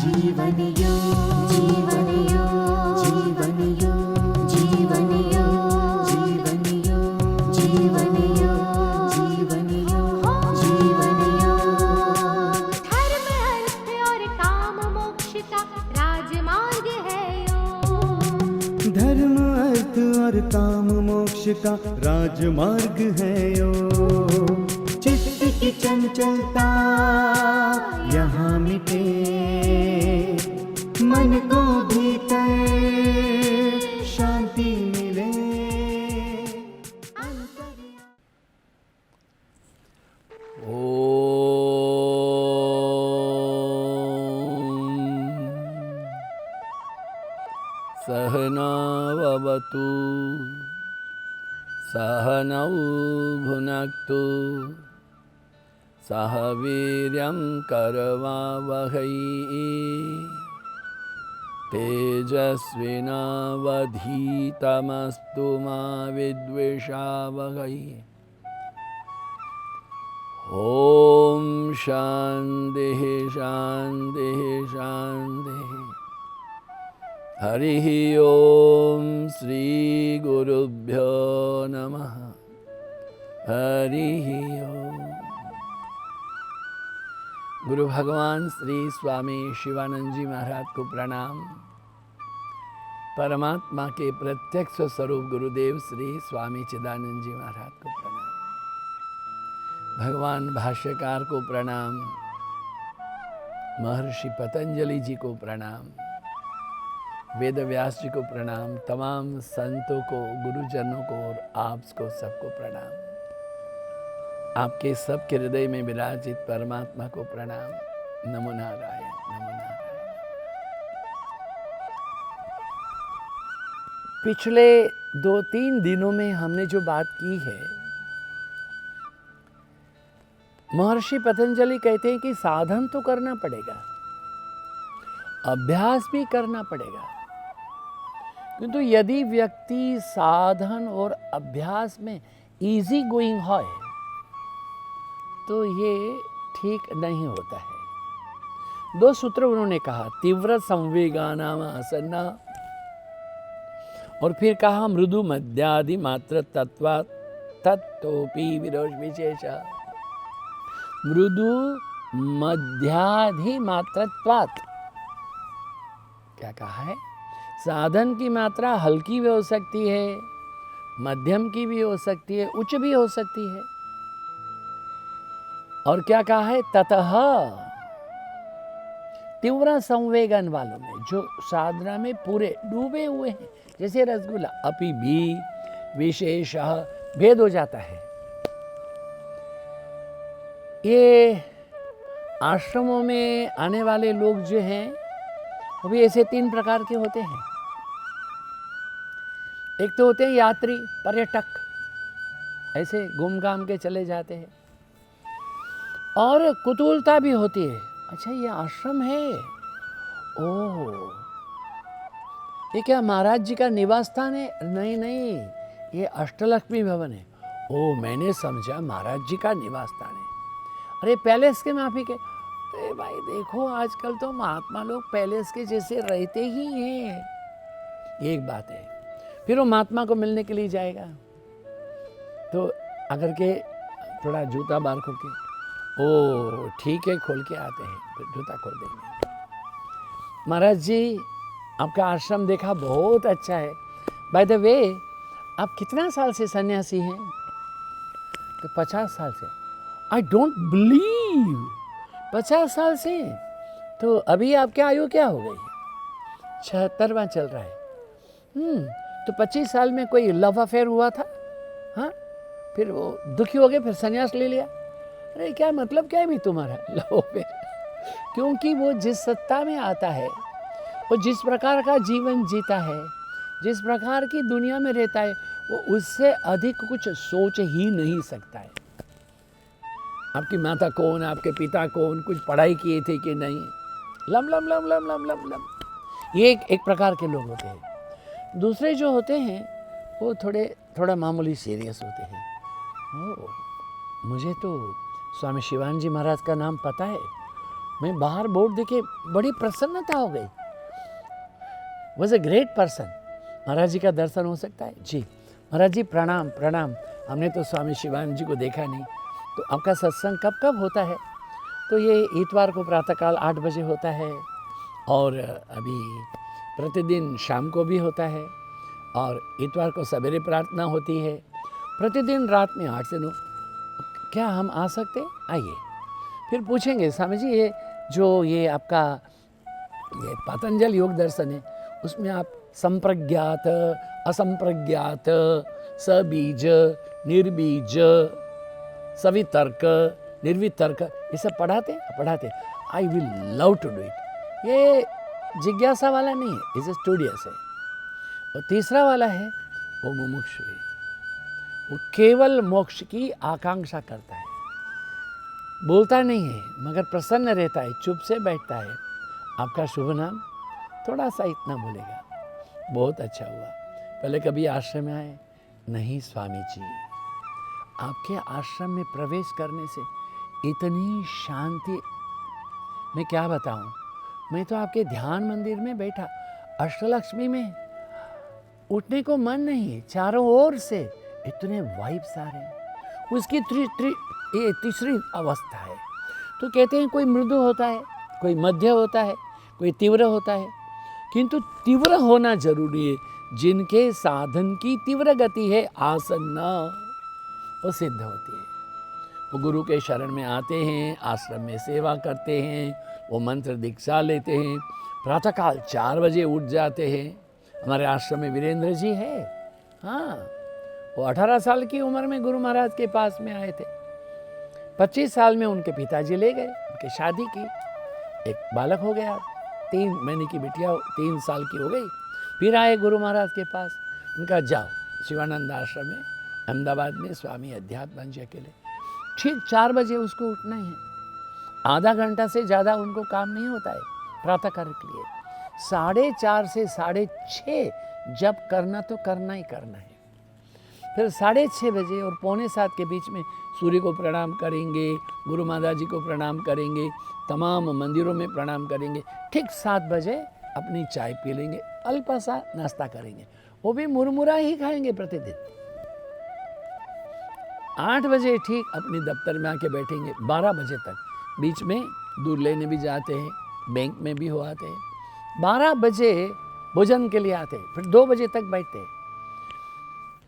जीवन योग, जीवन योग, जीवन योग, जीवन योग, जीवन योग, जीवन योग, जीवन योग, जीवन योग। धर्म अर्थ और काम मोक्ष का राजमार्ग है योग। धर्म अर्थ और काम मोक्ष का राजमार्ग है योग। चित्त की चंचलता यहाँ मिटे, मन को भीतर शांति मिले। सहनावतु सहनौ भुनक्तु सह वीर्यं करवावहै तेजस्विनावधीतमस्तु मा विद्विषावहै। ॐ शान्तिः शान्तिः शान्तिः। हरिः ॐ श्री गुरुभ्यो नमः। हरिः ॐ। गुरु भगवान श्री स्वामी शिवानंद जी महाराज को प्रणाम। परमात्मा के प्रत्यक्ष स्वरूप गुरुदेव श्री स्वामी चिदानंद जी महाराज को प्रणाम। भगवान भाष्यकार को प्रणाम। महर्षि पतंजलि जी को प्रणाम। वेद व्यास जी को प्रणाम। तमाम संतों को, गुरुजनों को और आपको सबको प्रणाम। आपके सबके हृदय में विराजित परमात्मा को प्रणाम। नमो नारायण, नमो नारायण। पिछले 2-3 दिनों में हमने जो बात की है, महर्षि पतंजलि कहते हैं कि साधन तो करना पड़ेगा, अभ्यास भी करना पड़ेगा, किंतु यदि व्यक्ति साधन और अभ्यास में इजी गोइंग है तो ये ठीक नहीं होता है। 2 सूत्र उन्होंने कहा, तीव्र संवेगानाम आसन्ना, और फिर कहा मृदु मध्यादि मात्र तत्वात् तत्तोपि विरोध विशेष। मृदु मध्याधि मात्रत्वात्, क्या कहा है? साधन की मात्रा हल्की भी हो सकती है, मध्यम की भी हो सकती है, उच्च भी हो सकती है। और क्या कहा है? ततः तीव्र संवेगन वालों में, जो साधना में पूरे डूबे हुए हैं, जैसे रसगुल्ला, अपि भी विशेष भेद हो जाता है। ये आश्रमों में आने वाले लोग जो हैं वो भी ऐसे 3 प्रकार के होते हैं। एक तो होते हैं यात्री, पर्यटक, ऐसे घूम घाम के चले जाते हैं। और कुतूहलता भी होती है, अच्छा ये आश्रम है, ओह ये क्या महाराज जी का निवास स्थान है? नहीं नहीं, ये अष्टलक्ष्मी भवन है। ओह मैंने समझा महाराज जी का निवास स्थान है। अरे पैलेस के माफी के, अरे भाई देखो आजकल तो महात्मा लोग पैलेस के जैसे रहते ही हैं। ये एक बात है। फिर वो महात्मा को मिलने के लिए जाएगा तो अगर के थोड़ा जूता बाहर खोल के, ओ ठीक है खोल के आते हैं, फिर जूता खोल देंगे। महाराज जी आपका आश्रम देखा, बहुत अच्छा है। बाय द वे आप कितना साल से सन्यासी हैं? तो 50 साल से। आई डोंट बिलीव, 50 साल से? तो अभी आपकी आयु क्या हो गई? 76वां चल रहा है। तो 25 साल में कोई लव अफेयर हुआ था? हाँ, फिर वो दुखी हो गए, फिर संन्यास ले लिया। अरे क्या मतलब क्या है भी तुम्हारा लव अफेयर? क्योंकि वो जिस सत्ता में आता है, वो जिस प्रकार का जीवन जीता है, जिस प्रकार की दुनिया में रहता है, वो उससे अधिक कुछ सोच ही नहीं सकता है। आपकी माता कौन, आपके पिता कौन, कुछ पढ़ाई किए थे कि नहीं, lump lump lump lump lump lump lump, ये एक प्रकार के लोग होते हैं। दूसरे जो होते हैं वो थोड़ा मामूली सीरियस होते हैं। मुझे तो स्वामी शिवानंद जी महाराज का नाम पता है, मैं बाहर बोर्ड देखे बड़ी प्रसन्नता हो गई। Was a great person. Maharaj ji का दर्शन हो सकता है? जी। महाराज जी प्रणाम प्रणाम। हमने तो स्वामी शिवानंद जी को देखा नहीं, तो आपका सत्संग कब कब होता है? तो ये इतवार को प्रातःकाल 8 बजे होता है, और अभी प्रतिदिन शाम को भी होता है, और इतवार को सवेरे प्रार्थना होती है, प्रतिदिन रात में 8 से 9। क्या हम आ सकते? आइए। फिर पूछेंगे स्वामी जी ये आपका ये पतंजल योग दर्शन है, उसमें आप संप्रज्ञात, असंप्रज्ञात, सबीज, निर्बीज, सवितर्क, निर्वितर्क, ये सब पढ़ाते। I will love to do it. ये जिज्ञासा वाला नहीं है, इसे स्टूडियस है। और तीसरा वाला है वो मुमुक्षु है, वो केवल मोक्ष की आकांक्षा करता है, बोलता नहीं है मगर प्रसन्न रहता है, चुप से बैठता है। आपका शुभ नाम? थोड़ा सा इतना बोलेगा, बहुत अच्छा हुआ। पहले कभी आश्रम में आए? नहीं स्वामी जी, आपके आश्रम में प्रवेश करने से इतनी शांति, मैं क्या बताऊं। मैं तो आपके ध्यान मंदिर में बैठा, अष्टलक्ष्मी में उठने को मन नहीं है, चारों ओर से इतने वाइब्स आ रहे हैं। उसकी ये तीसरी अवस्था है। तो कहते हैं कोई मृदु होता है, कोई मध्य होता है, कोई तीव्र होता है, किंतु तीव्र होना जरूरी है। जिनके साधन की तीव्र गति है आसन्न, वो सिद्ध होती है। वो गुरु के शरण में आते हैं, आश्रम में सेवा करते हैं, वो मंत्र दीक्षा लेते हैं, प्रातःकाल 4 बजे उठ जाते हैं। हमारे आश्रम में वीरेंद्र जी है, हाँ, वो 18 साल की उम्र में गुरु महाराज के पास में आए थे। 25 साल में उनके पिताजी ले गए, उनकी शादी की, एक बालक हो गया, 3 महीने की बिटिया 3 साल की हो गई। फिर आए गुरु महाराज के पास, उनका जाओ शिवानंद आश्रम में अहमदाबाद में स्वामी अध्यात्मानंद जी अकेले। ठीक 4 बजे उसको उठना है, आधा घंटा से ज़्यादा उनको काम नहीं होता है प्रातः काल के लिए। 4:30 से 6:30 जब करना तो करना ही करना है। फिर 6:30 बजे और 6:45 के बीच में सूर्य को प्रणाम करेंगे, गुरु महाराज जी को प्रणाम करेंगे, तमाम मंदिरों में प्रणाम करेंगे। ठीक 7 बजे अपनी चाय पी लेंगे, अल्प सा नाश्ता करेंगे, वो भी मुरमुरा ही खाएंगे प्रतिदिन। 8 बजे ठीक अपने दफ्तर में आके बैठेंगे 12 बजे तक। बीच में दूध लेने भी जाते हैं, बैंक में भी हो आते हैं। 12 बजे भोजन के लिए आते हैं, फिर 2 बजे तक बैठते हैं।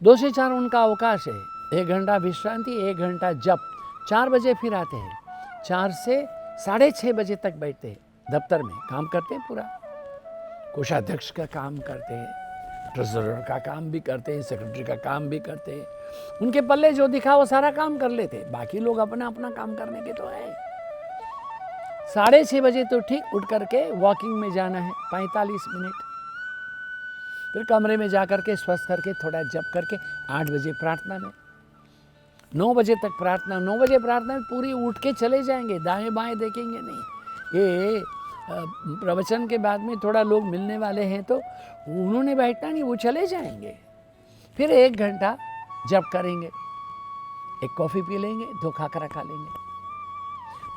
2 से 4 उनका अवकाश है, 1 घंटा विश्रांति, 1 घंटा जप। 4 बजे फिर आते हैं, 4 से 6:30 बजे तक बैठते हैं, दफ्तर में काम करते हैं पूरा। कोषाध्यक्ष का काम करते हैं, ट्रेजरर का काम भी करते हैं, सेक्रेटरी का काम भी करते हैं। उनके पल्ले जो दिखा वो सारा काम कर लेते, बाकी लोग अपना अपना काम करने के तो है। 6:30 बजे तो ठीक उठ करके वॉकिंग में जाना है 45 मिनट, फिर कमरे में जा करके स्वस्थ करके थोड़ा जप करके 8 बजे प्रार्थना में, 9 बजे तक प्रार्थना। 9 बजे प्रार्थना में पूरी उठ के चले जाएंगे, दाएं बाएं देखेंगे नहीं। ये प्रवचन के बाद में थोड़ा लोग मिलने वाले हैं तो उन्होंने बैठना नहीं, वो चले जाएंगे। फिर 1 घंटा जप करेंगे, एक कॉफ़ी पी लेंगे, 2 खाकरा खा लेंगे।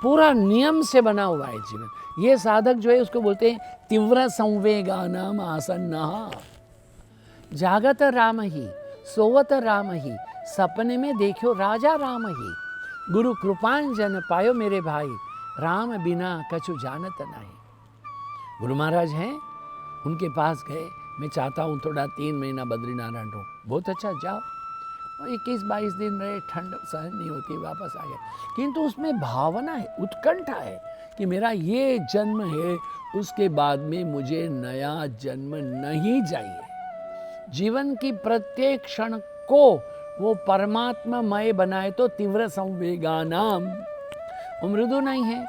पूरा नियम से बना हुआ है जीवन। ये साधक जो है उसको बोलते हैं तीव्र संवेगानाम आसन्नः। जागत राम ही, सोवत राम ही, सपने में देखो राजा राम ही। गुरु कृपांजन पायो मेरे भाई, राम बिना कछु जानत नहीं। गुरु महाराज हैं, उनके पास गए, मैं चाहता हूँ थोड़ा 3 महीना बद्रीनारायण रहूँ। बहुत अच्छा, जाओ। 21-22 दिन रहे, ठंड सहन नहीं होती, वापस आ गए। किंतु उसमें भावना है, उत्कंठा है कि मेरा ये जन्म है, उसके बाद में मुझे नया जन्म नहीं चाहिए। जीवन की प्रत्येक क्षण को वो परमात्मामय बनाए तो तीव्र संवेगानाम। वो मृदु नहीं है,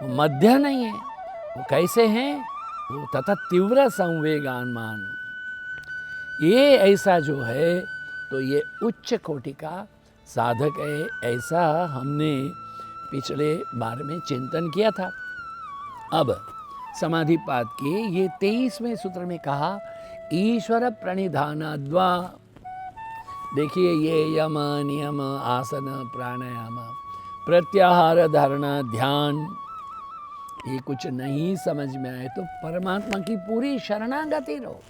वो मध्य नहीं है, वो कैसे हैं? वो तथा तीव्र संवेगान। ये ऐसा जो है तो ये उच्च कोटि का साधक है, ऐसा हमने पिछले बार में चिंतन किया था। अब समाधिपाद के ये 23वें सूत्र में कहा ईश्वर प्रणिधानाद्वा। देखिए ये यम नियम आसन प्राणायाम प्रत्याहार धारणा ध्यान ये कुछ नहीं समझ में आए तो परमात्मा की पूरी शरणागति लो।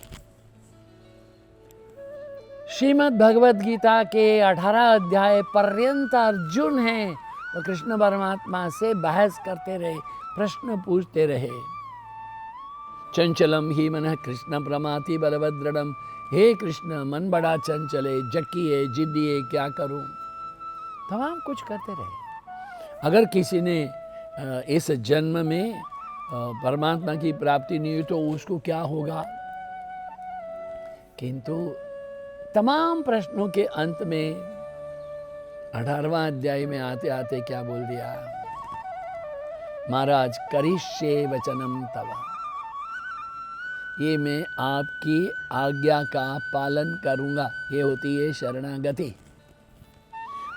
श्रीमद् भगवद गीता के 18 अध्याय पर्यंत अर्जुन हैं, वो कृष्ण परमात्मा से बहस करते रहे, प्रश्न पूछते रहे। चंचलम ही मन कृष्ण प्रमाति बलभद्रडम, हे कृष्ण मन बड़ा चंचल है, जक्की है, जिद्दी है, क्या करूं। तमाम कुछ करते रहे। अगर किसी ने इस जन्म में परमात्मा की प्राप्ति नहीं हुई तो उसको क्या होगा। किंतु तमाम प्रश्नों के अंत में 18वां अध्याय में आते आते क्या बोल दिया, महाराज करिष्ये वचनम तव, ये मैं आपकी आज्ञा का पालन करूंगा। ये होती है शरणागति।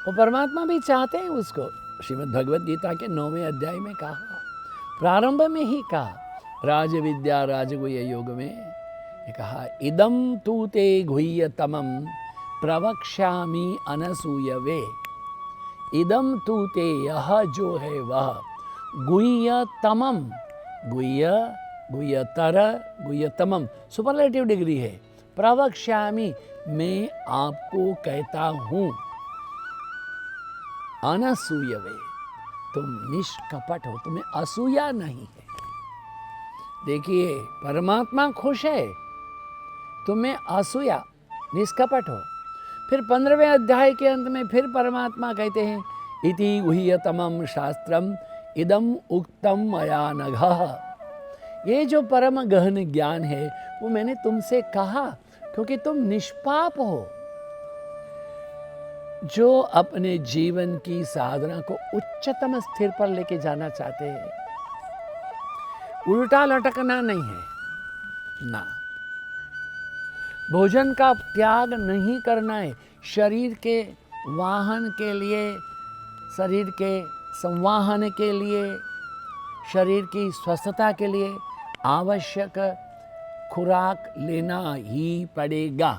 वो परमात्मा भी चाहते हैं उसको। श्रीमद् भगवद गीता के 9वें अध्याय में कहा, प्रारंभ में ही कहा, राज विद्या राजगुह्य योग में ये कहा, इदम तू ते गुह्यतमं प्रवक्ष्यामि अनसूयवे। इदम तू ते, यह जो है वह, गुह्यतमं, गुह्य गुह्यतर गुह्यतमम सुपरलेटिव डिग्री है, प्रवक्ष्यामि मैं आपको कहता हूँ, अनसूयवे तुम निष्कपट हो, तुम्हें असूया नहीं है। देखिए परमात्मा खुश है, तुम्हें असूया निष्कपट हो। फिर 15वें अध्याय के अंत में फिर परमात्मा कहते हैं, इति गुह्यतमं शास्त्रम इदम उक्तम मया नघः। ये जो परम गहन ज्ञान है वो मैंने तुमसे कहा क्योंकि तुम निष्पाप हो, जो अपने जीवन की साधना को उच्चतम स्थिर पर लेके जाना चाहते हैं। उल्टा लटकना नहीं है ना, भोजन का त्याग नहीं करना है, शरीर के वाहन के लिए, शरीर के संवाहन के लिए, शरीर की स्वस्थता के लिए आवश्यक खुराक लेना ही पड़ेगा।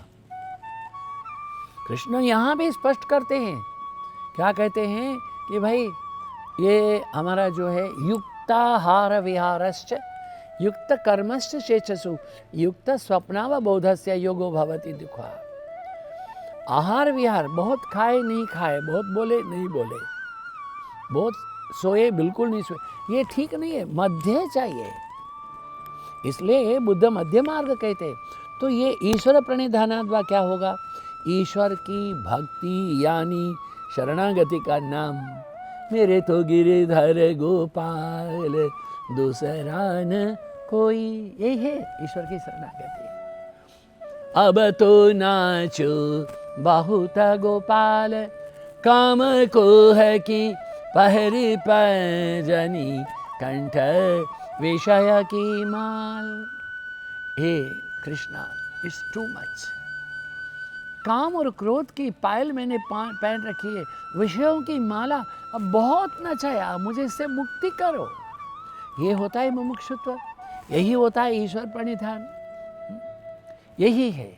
कृष्ण यहाँ भी स्पष्ट करते हैं, क्या कहते हैं कि भाई ये हमारा जो है युक्ताहार विहारश्च युक्त कर्मश्च चेतसु युक्त स्वप्नावबोधस्य योगो भवति दुःखा। आहार विहार, बहुत खाए नहीं खाए, बहुत बोले नहीं बोले, बहुत सोए बिल्कुल नहीं सोए, ये ठीक नहीं है, मध्य चाहिए। इसलिए बुद्ध मध्य मार्ग कहते हैं। तो ये ईश्वर प्रणिधानाद्वा क्या होगा, ईश्वर की भक्ति यानी शरणागति का नाम। मेरे तो गिरिधर गोपाल दूसरा न कोई, यही है ईश्वर की शरणागति। अब तो नाचो बहुत गोपाल, काम को है कि पहरी पैजनी कंठ विषय की माल। हे कृष्णा, इट्स टू मच। काम और क्रोध की पायल मैंने पहन रखी है, विषयों की माला अब बहुत नचाया, मुझे इससे मुक्ति करो। ये होता है मुमुक्षुत्व, यही होता है ईश्वर प्रणिधान, यही है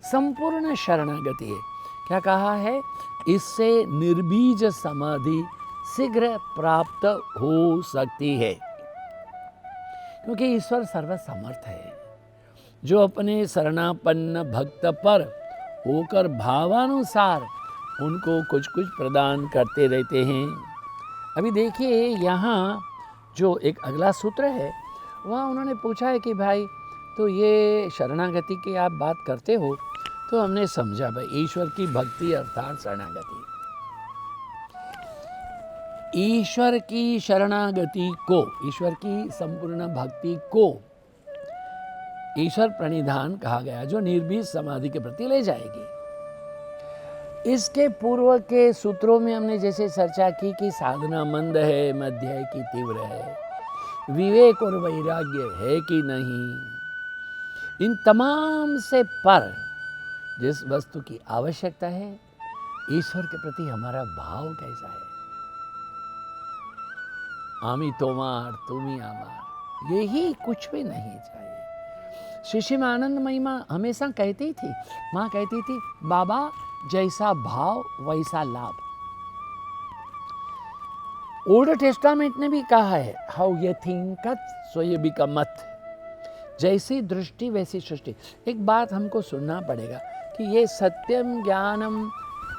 संपूर्ण शरणागति है। क्या कहा है, इससे निर्बीज समाधि शीघ्र प्राप्त हो सकती है, क्योंकि ईश्वर सर्वसमर्थ है, जो अपने शरणापन्न भक्त पर होकर भावानुसार उनको कुछ कुछ प्रदान करते रहते हैं। अभी देखिए यहाँ जो एक अगला सूत्र है, वहाँ उन्होंने पूछा है कि भाई तो ये शरणागति की आप बात करते हो, तो हमने समझा भाई ईश्वर की भक्ति अर्थात शरणागति। ईश्वर की शरणागति को, ईश्वर की संपूर्ण भक्ति को ईश्वर प्रणिधान कहा गया, जो निर्भीज समाधि के प्रति ले जाएगी। इसके पूर्व के सूत्रों में हमने जैसे चर्चा की कि साधना मंद है, मध्य है कि तीव्र है, विवेक और वैराग्य है कि नहीं, इन तमाम से पर जिस वस्तु की आवश्यकता है, ईश्वर के प्रति हमारा भाव कैसा है। आमी तोमार तुमी आमार, यही कुछ भी नहीं चाहिए। श्री आनंद महिमा हमेशा कहती थी, माँ कहती थी, बाबा जैसा भाव वैसा लाभ। ओल्ड टेस्टामेंट ने भी कहा है, हाउ ये थिंकथ सो ये बिकमथ, जैसी दृष्टि वैसी सृष्टि। एक बात हमको सुनना पड़ेगा कि ये सत्यम ज्ञानम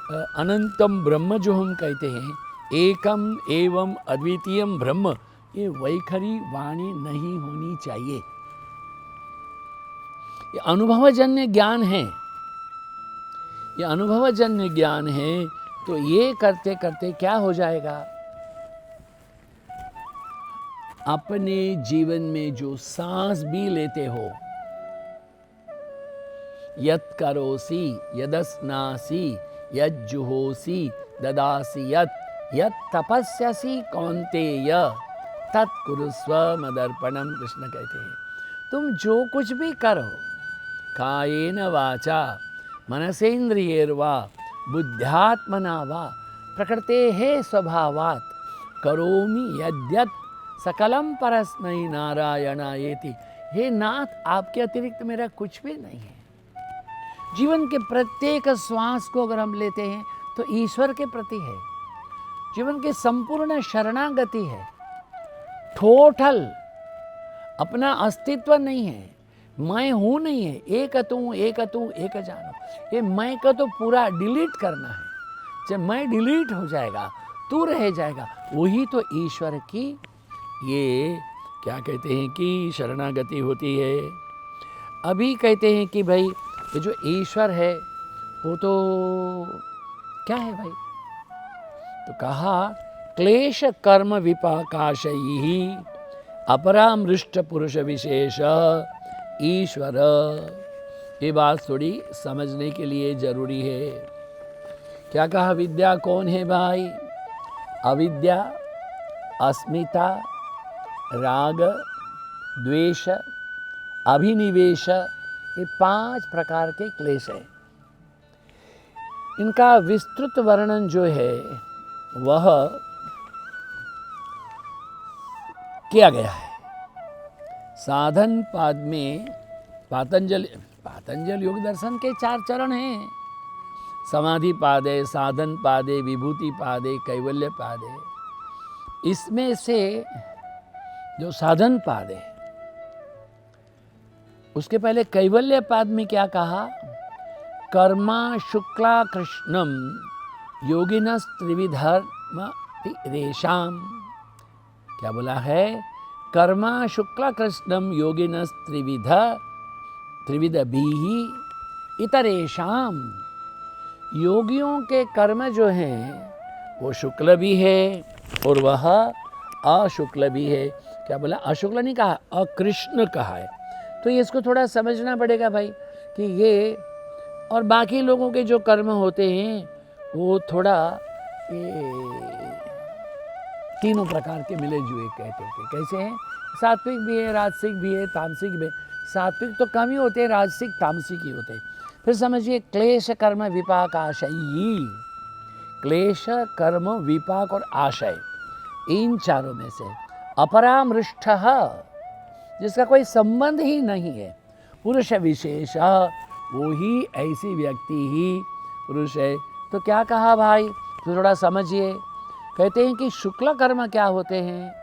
अनंतम ब्रह्म जो हम कहते हैं, एकम एवं अद्वितीयम ब्रह्म, ये वैखरी वाणी नहीं होनी चाहिए। ये अनुभवजन्य ज्ञान है, ये अनुभवजन्य ज्ञान है। तो ये करते करते क्या हो जाएगा, अपने जीवन में जो सांस भी लेते हो, यत् करोसि यदस्नासि यज्जुहोसि ददासि यत् तपस्यसि कौन्तेय तत् कुरुस्व मदर्पणम, कृष्ण कहते हैं। तुम जो कुछ भी करो, कायेन वाचा मनसेन्द्रियैर्वा बुद्ध्यात्मना वा प्रकृतेः स्वभावात् करोमि यद्यत् सकलम परस्मै नारायणायेति। हे नाथ, आपके अतिरिक्त मेरा कुछ भी नहीं है। जीवन के प्रत्येक श्वास को अगर हम लेते हैं तो ईश्वर के प्रति है। जीवन की संपूर्ण शरणागति है, टोटल अपना अस्तित्व नहीं है, मैं हूँ नहीं है, एक तू एक जानो। ये मैं को तो पूरा डिलीट करना है। जब मैं डिलीट हो जाएगा, तू रह जाएगा, वही तो ईश्वर की ये क्या कहते हैं कि शरणागति होती है। अभी कहते हैं कि भाई ये जो ईश्वर है वो तो क्या है भाई, तो कहा क्लेश कर्म विपाकाशयी अपरामृष्ट पुरुष विशेष ईश्वर। ये बात थोड़ी समझने के लिए जरूरी है। क्या कहा, विद्या कौन है भाई? अविद्या, अस्मिता, राग, द्वेष, अभिनिवेश, ये 5 प्रकार के क्लेश है। इनका विस्तृत वर्णन जो है वह किया गया है साधन पाद में। पातंजल योग दर्शन के 4 चरण हैं। समाधि पाद है, साधन पाद है, विभूति पाद है, कैवल्य पाद है। इसमें से जो साधन पाद है, उसके पहले कैवल्य पाद में क्या कहा, कर्मा शुक्ला कृष्णम योगिनस त्रिविधर्म रेशाम। क्या बोला है, कर्मा शुक्ला कृष्णम योगिनस त्रिविध बीही इतरेशाम। योगियों के कर्म जो हैं वो शुक्ल भी है और वह अशुक्ल भी है। क्या बोला, अशुक्ल नहीं कहा, अकृष्ण कहा है। तो ये इसको थोड़ा समझना पड़ेगा भाई कि ये और बाकी लोगों के जो कर्म होते हैं वो थोड़ा ये तीनों प्रकार के मिले जुए कहते हैं। कैसे हैं, सात्विक भी है, राजसिक भी है, तामसिक भी है। सात्विक तो कम ही होते हैं, राजसिक तामसिक ही होते हैं। फिर समझिए, क्लेश कर्म विपाक आशयी, क्लेश कर्म विपाक और आशय, इन चारों में से अपरामृष्ट, जिसका कोई संबंध ही नहीं है, पुरुष विशेष, वो ही ऐसी व्यक्ति ही पुरुष है। तो क्या कहा भाई, तो थोड़ा समझिए। कहते हैं कि शुक्ल कर्म क्या होते हैं,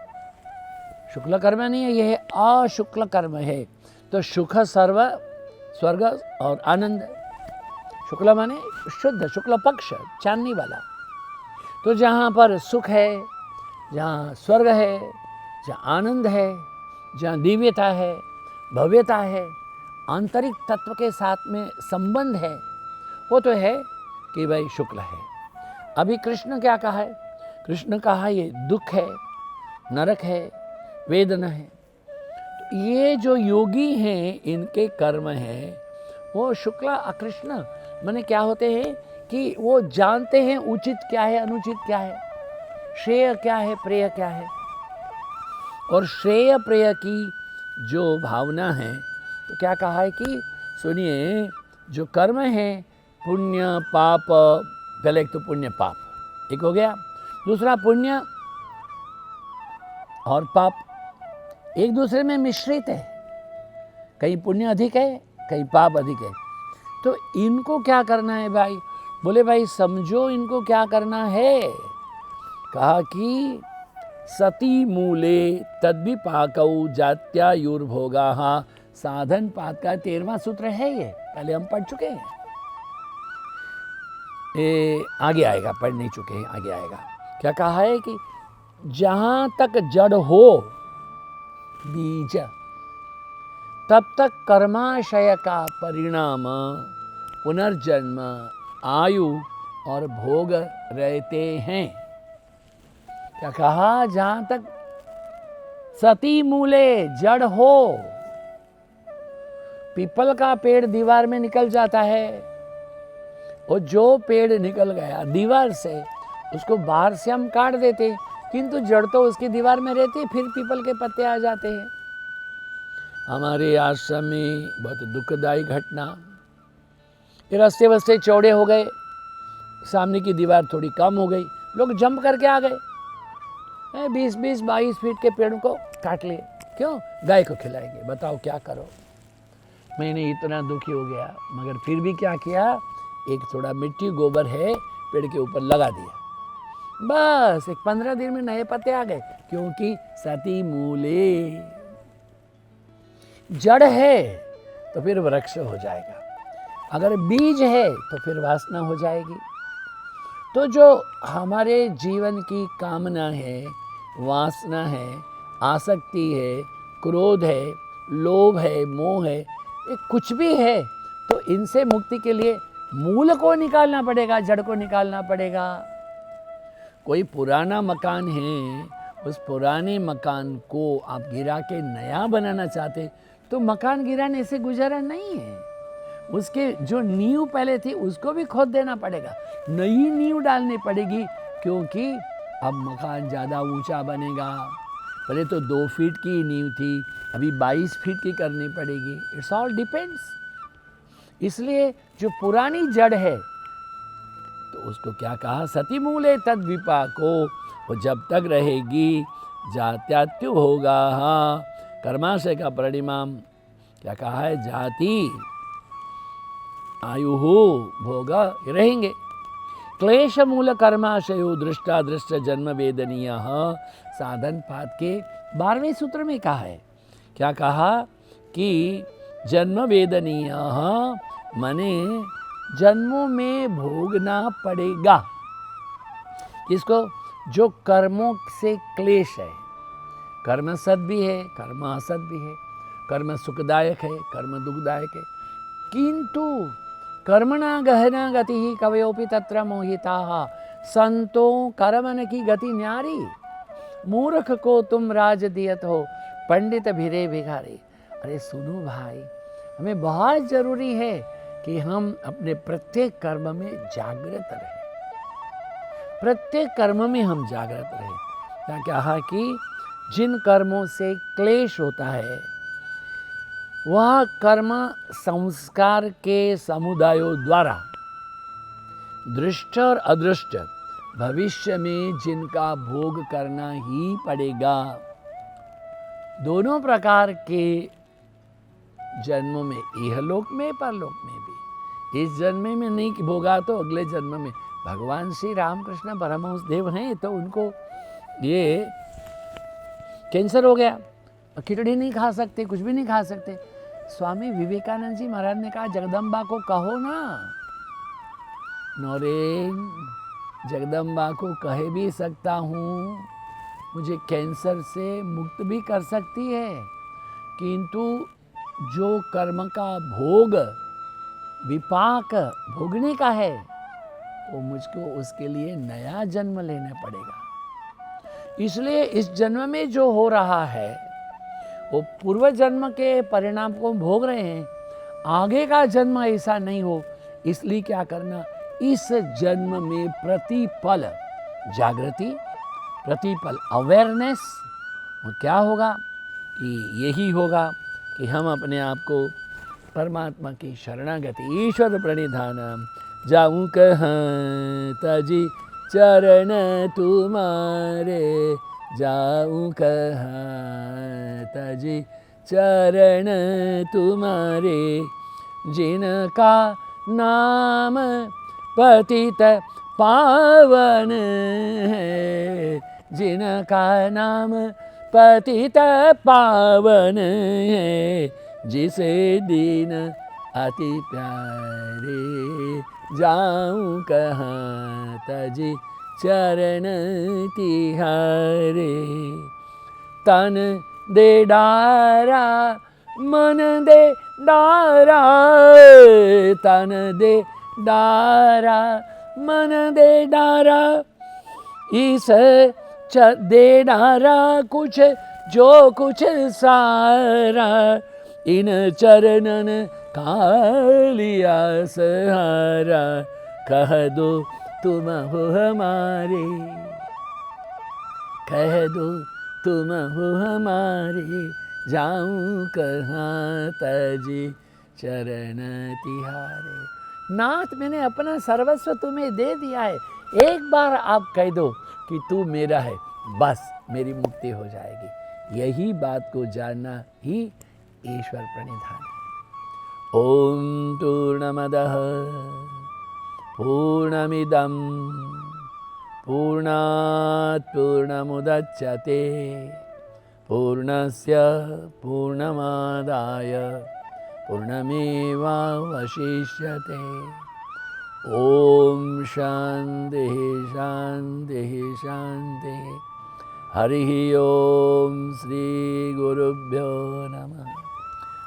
शुक्ल कर्म नहीं है, यह अशुक्ल कर्म है। तो सुख, सर्व, स्वर्ग और आनंद। शुक्ल माने शुद्ध, शुक्ल पक्ष, चांदनी वाला। तो जहाँ पर सुख है, जहाँ स्वर्ग है, जहाँ आनंद है, जहाँ दिव्यता है, भव्यता है, आंतरिक तत्व के साथ में संबंध है, वो तो है कि भाई शुक्ल है। अभी कृष्ण क्या कहा है, कृष्ण कहा ये दुख है, नरक है, वेदना है। तो ये जो योगी हैं इनके कर्म हैं वो शुक्ला अकृष्ण माने क्या होते हैं कि वो जानते हैं उचित क्या है, अनुचित क्या है, श्रेय क्या है, प्रेय क्या है। और श्रेय प्रेय की जो भावना है, तो क्या कहा है कि सुनिए, जो कर्म है पुण्य पाप, पहले एक तो पुण्य पाप एक हो गया, दूसरा पुण्य और पाप एक दूसरे में मिश्रित है, कहीं पुण्य अधिक है, कहीं पाप अधिक है। तो इनको क्या करना है भाई, बोले भाई समझो इनको क्या करना है। कहा कि सती मूले तद्विपाकौ जात्यायुर्भोगाः। साधन पाद का 13वां सूत्र है ये, पहले हम पढ़ चुके हैं। आगे आएगा, पढ़ नहीं चुके हैं, आगे आएगा। क्या कहा है कि जहाँ तक जड़ हो बीज, तब तक कर्माशय का परिणाम पुनर्जन्म, आयु और भोग रहते हैं। क्या कहा? जहाँ तक सती मूले, जड़ हो। पीपल का पेड़ दीवार में निकल जाता है, और जो पेड़ निकल गया दीवार से, उसको बाहर से हम काट देते, किंतु जड़ तो उसकी दीवार में रहती, फिर पीपल के पत्ते आ जाते हैं। हमारे आश्रम में बहुत दुखदायी घटना, ये रास्ते वस्ते चौड़े हो गए, सामने की दीवार थोड़ी कम हो गई, लोग जंप करके आ गए, 20-20, 22 फीट के पेड़ों को काट लिए। क्यों? गाय को खिलाएंगे। बताओ क्या करो। मैंने इतना दुखी हो गया, मगर फिर भी क्या किया, एक थोड़ा मिट्टी गोबर है पेड़ के ऊपर लगा दिया, बस एक 15 दिन में नए पत्ते आ गए, क्योंकि सती मूले, जड़ है तो फिर वृक्ष हो जाएगा, अगर बीज है तो फिर वासना हो जाएगी। तो जो हमारे जीवन की कामना है, वासना है, आसक्ति है, क्रोध है, लोभ है, मोह है, ये कुछ भी है, तो इनसे मुक्ति के लिए मूल को निकालना पड़ेगा, जड़ को निकालना पड़ेगा। कोई पुराना मकान है, उस पुराने मकान को आप गिरा के नया बनाना चाहते, तो मकान गिराने से गुजारा नहीं है। उसके जो नींव पहले थी उसको भी खोद देना पड़ेगा, नई नींव डालनी पड़ेगी, क्योंकि अब मकान ज़्यादा ऊंचा बनेगा। पहले तो 2 फीट की नींव थी, अभी 22 फीट की करनी पड़ेगी। It's all depends. इसलिए जो पुरानी जड़ है, तो उसको क्या कहा, सती मूले तद विपाको, वो जब तक रहेगी जात्यात्यु होगा। हाँ, कर्माशय का परिणाम क्या कहा है, जाति आयु हो भोग रहेंगे। क्लेश मूल कर्माशयो दृष्टा दृष्ट जन्म वेदनीय। साधन पाद के 12वें सूत्र में कहा है, क्या कहा कि जन्म वेदनीय, माने जन्मों में भोगना पड़ेगा। किसको? जो कर्मों से क्लेश है। कर्म सत भी है, कर्म असत भी है, कर्म सुखदायक है, कर्म दुखदायक है, किंतु कर्मणा गहना गति ही कवयोपि तत्र मोहिताः। संतों कर्मन की गति न्यारी, मूर्ख को तुम राज दियत हो, पंडित भिरे भिखारी। अरे सुनो भाई, हमें बहुत जरूरी है कि हम अपने प्रत्येक कर्म में जागृत रहें, प्रत्येक कर्म में हम जागृत रहें। क्या कहा कि जिन कर्मों से क्लेश होता है, वह कर्म संस्कार के समुदायों द्वारा दृष्ट और अदृष्ट भविष्य में जिनका भोग करना ही पड़ेगा। दोनों प्रकार के जन्मों में, इहलोक में परलोक में भी। इस जन्म में नहीं भोगा तो अगले जन्म में। भगवान श्री रामकृष्ण परमहंस देव हैं, तो उनको ये कैंसर हो गया, खिचड़ी नहीं खा सकते, कुछ भी नहीं खा सकते। स्वामी विवेकानंद जी महाराज ने कहा, जगदम्बा को कहो ना। नौरेन, जगदम्बा को कह भी सकता हूँ, मुझे कैंसर से मुक्त भी कर सकती है, किंतु जो कर्म का भोग विपाक भोगने का है, वो मुझको उसके लिए नया जन्म लेना पड़ेगा। इसलिए इस जन्म में जो हो रहा है, वो पूर्व जन्म के परिणाम को भोग रहे हैं, आगे का जन्म ऐसा नहीं हो, इसलिए क्या करना, इस जन्म में प्रतिपल जागृति, प्रतिपल अवेयरनेस। और क्या होगा कि यही होगा कि हम अपने आप को परमात्मा की शरणागति, ईश्वर प्रणिधान, जाऊं कहाँ तजी चरण तुम्हारे, जाऊं कहाँ तजी चरण तुम्हारे, जिनका नाम पतित पावन है, जिनका नाम पतित पावन है, जिसे दीन अति प्यारे, जाऊं कहाँ तजी चरण तिहारे। तन दे डारा मन दे डारा, तन दे डारा मन दे डारा, इस दे डारा कुछ जो कुछ सारा, इन चरणन का लिया सहारा। कह दो तुम हो हमारे, कह दो तुम हो हमारे, जाऊं कहाँ तजी चरण तिहारे। नाथ मैंने अपना सर्वस्व तुम्हें दे दिया है, एक बार आप कह दो कि तू मेरा है, बस मेरी मुक्ति हो जाएगी। यही बात को जानना ही ईश्वर प्रणिधान है। ओम पूर्णमदः पूर्णमिदं पूर्णात् पूर्णमुदच्यते, पूर्णस्य पूर्णमादाय पूर्णमेवावशिष्यते। ओम शांति शांति शांति। हरि ओम श्री गुरुभ्यो नमः।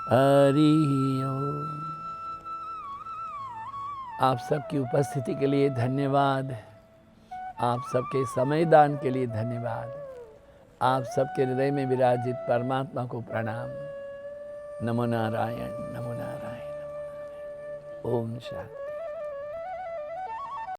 हरि ओम। आप सबकी उपस्थिति के लिए धन्यवाद, आप सबके समय दान के लिए धन्यवाद, आप सबके हृदय में विराजित परमात्मा को प्रणाम। नमो नारायण, नमो नारायण, नमो नारायण। ओम शांति।